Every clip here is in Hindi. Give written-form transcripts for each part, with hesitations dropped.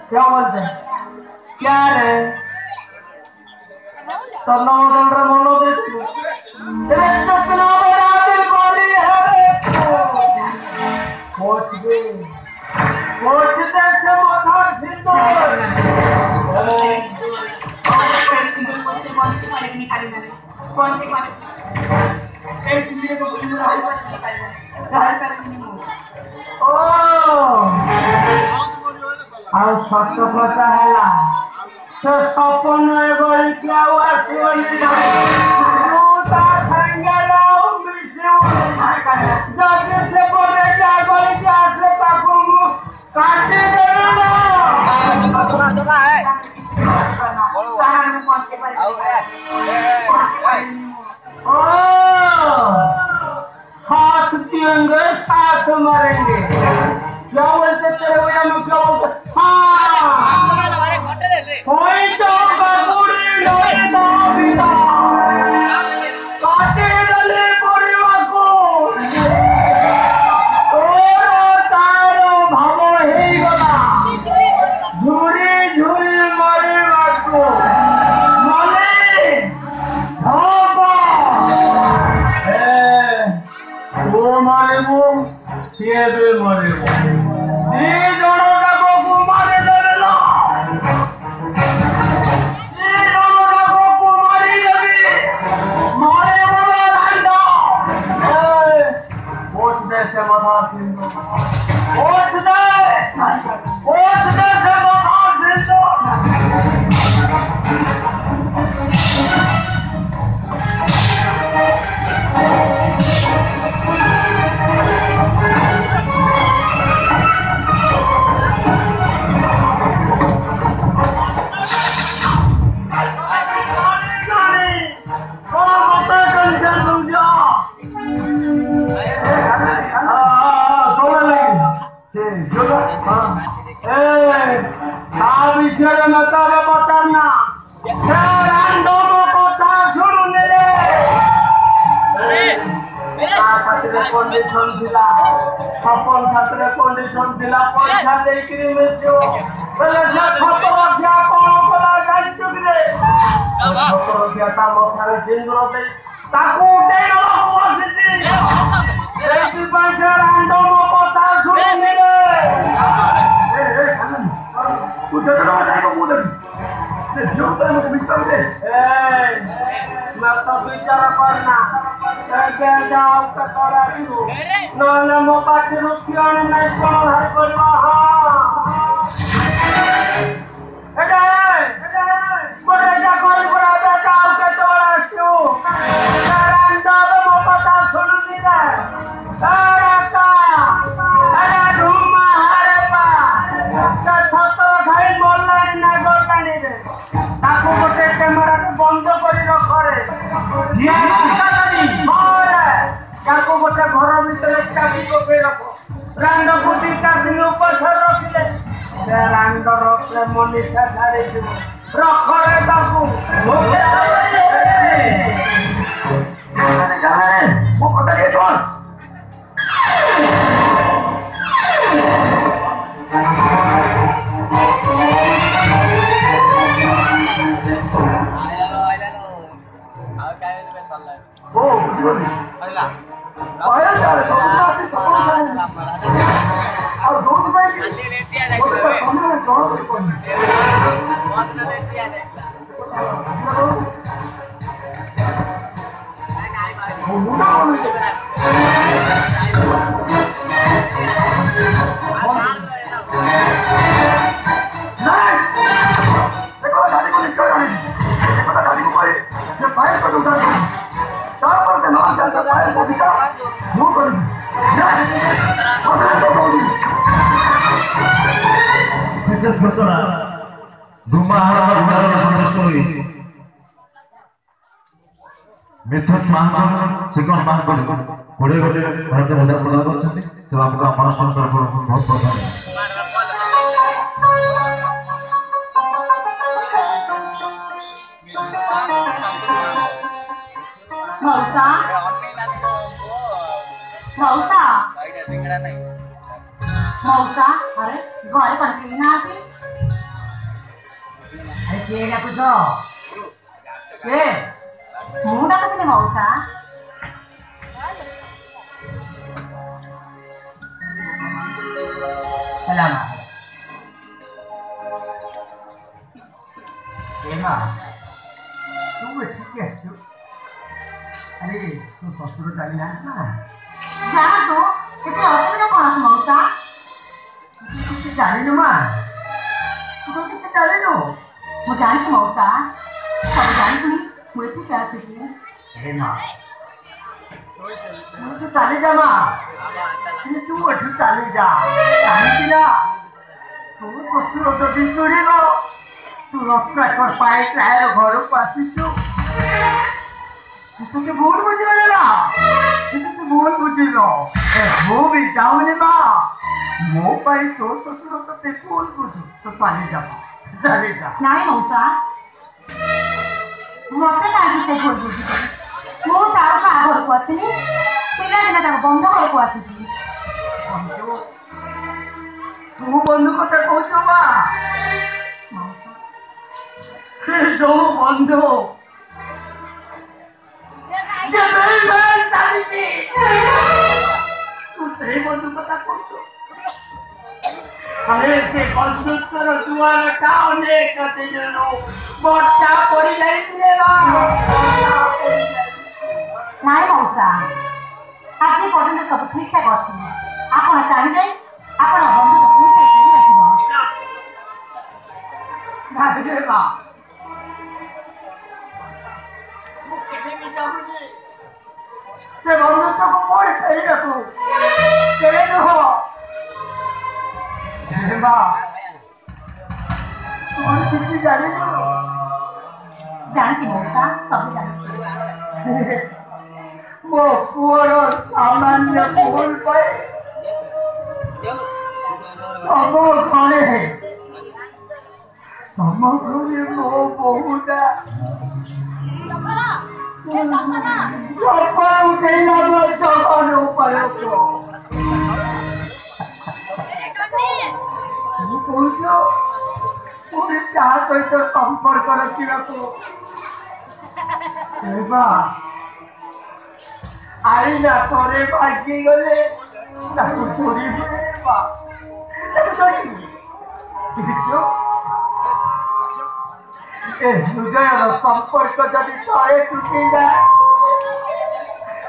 क्या बोलते हैं क्या रे तब मनो दे सत्य है तो सपन क्या जल्दी से बोले क्या से काटे साथ पियेंगे साथ मरेंगे क्या बोलते तेरे भैया में क्या बोलते कोई तो बबुड़ी नहीं ना बिना काटे डले परिवार को और तारो भावो ही गला झूरी झूरी मरे को मले धाबा वो मारे वो ये भी मरे वो ये दोनों का को मारे डरलो से मथा सिंधु ओछ दे से मथा सिंधु कंडीशन दिला सपन छात्र कंडीशन दिला पैसा देकरी मिलजो बोले जे खतर क्या कोन कोला जाइछु रे खतर क्या ता मथारे जिंद्र दे ताकू उठे न बसिति एसी पैसा रैंडम कथा सुनि रे ए तू जगह जाय को मुदे से जोता मत विस्तार दे मैं तो विचार करना के जाओ का करा दियो न मो पाछे रुकियान नहीं कोन हर करवा बोले जा कोई बड़ा बेटा के तोड़ा छू रंडा मो पता सुन नी रे तारा का अरे धुमा हरे पा छतो खाई बोलना ना गोलानी रे ताको गोटे कैमरा को बंद करी रख रे याको गोटे घर भीतर चाबी पकई रखो रांड बुद्धि चाबी ऊपर रखिले से रांड रखले मनीषा छाड़ी रख रे ताकू मो कथा के कौन मिथुन महान सिंगल महान घोड़े घोड़े भारत हजार प्रदान करते से आपका मनोसन तरफ बहुत बहुत मौसा मौसा मौसा अरे घर कंटिन्यू ना आसी अरे के डाकुछ के मु डाकुछिनि मौसा ହେଲା ନା ଏମା ତୁ ଏଠିକି ଆସିଛୁ ଆରେ ତୁ ଶ୍ୱଶୁର ଚାଲିନାହାନ୍ତି ନା जाना तो एते असुविधा कौन अछि मौसा କିଛି ଜାଣିନୁ ମା ତୁ କିଛି ଜାଣିନୁ मु जानी मौसा सब जानी तुम मु एते क्या थी हे ମା तू ଚାଲି ଯା ମା तू ଏଠୁ ଚାଲି ଯା କାହିଁକି ନା ତୁ ଶ୍ୱଶୁର ଯଦି ଶୁଣିବ ତୁ ରତ୍ନାକର ପାଇ ପ୍ରାୟ ଘରକୁ ଆସିଛୁ ସେ ତତେ ଭୁଲ ବୁଝିବ ନା ସେ ତତେ ଭୁଲ ବୁଝିବ ମୁଁ ବି ଚାହୁଁନି ମା ମୋ ପାଇଁ ତୋ ଶ୍ୱଶୁର ତତେ ଭୁଲ ବୁଝୁ ତୁ ଚାଲି ଯା नहीं मौसा मते काहे से भूल बुझी मु तार का आगर को आथिनी पिला दिना तार बंद घर को आथिची तू बंधु कथा कहूछ बा जो बंधु जे मेरी बहन चालीची तू सही बंधु कथा कहूछ अरे से बंधुत्वर दुआर का अनेक दिननु बच्चा पड़ी जाइए ना नहीं मौसा आज पर्यटन सब ठीक ठाक अच्छी आपण चाहिए आपण बंधु तो पूरी ठीक रखिबो नागे बा मुझे भी चाहूंगी से बंधुत्व को कोई सही रखू तेरे हो बा और किसी जाने जानती मौसा सब जानती वो पूरा सामान्य भूल पे तमो घरे है तमो घरे वो बहुदा चप्पल उठेला वो चप्पल ऊपर को ମୁଁ କହୁଛ ପୁଣି ତା ସହିତ ସମ୍ପର୍କ ରଖିବାକୁ ଆଇନା ଥରେ ଭାଗିଗଲେ ତାକୁ ଧରିବୁ ତାକୁ ଧରିବୁ ଦେଖିଛ ଏ ହୃଦୟର ସମ୍ପର୍କ ଯଦି ଥରେ ଟୁଟିଯାଏ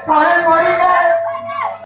ଥରେ ମରିଯାଏ